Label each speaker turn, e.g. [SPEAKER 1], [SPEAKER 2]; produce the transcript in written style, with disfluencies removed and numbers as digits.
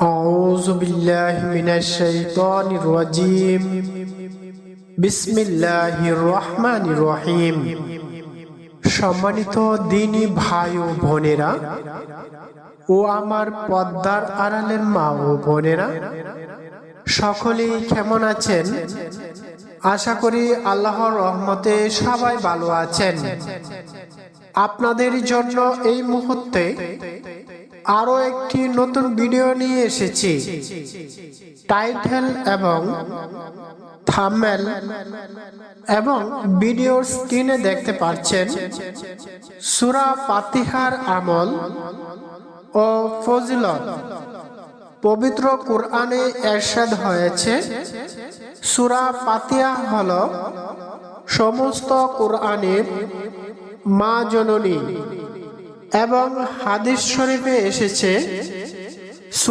[SPEAKER 1] أعوذ بالله من الشيطان الرجيم بسم الله الرحمن الرحيم সম্মানিত দ্বীনী ভাই ও বোনেরা ও আমার পর্দার আড়ালের মা ও বোনেরা, সকলেই কেমন আছেন? আশা করি আল্লাহর রহমতে সবাই ভালো আছেন। আপনাদের জন্য এই মুহূর্তে আরো একটি নতুন ভিডিও নিয়ে এসেছি। টাইটেল এবং থাম্বনেল এবং ভিডিওর স্ক্রিনে দেখতে পাচ্ছেন সূরা ফাতিহার আমল ও ফজিলত। পবিত্র কুরআনে ইরশাদ হয়েছে, সূরা ফাতিহা হলো সমস্ত কুরআনের মা জননী, এবং হাদিস শরীফে এসেছে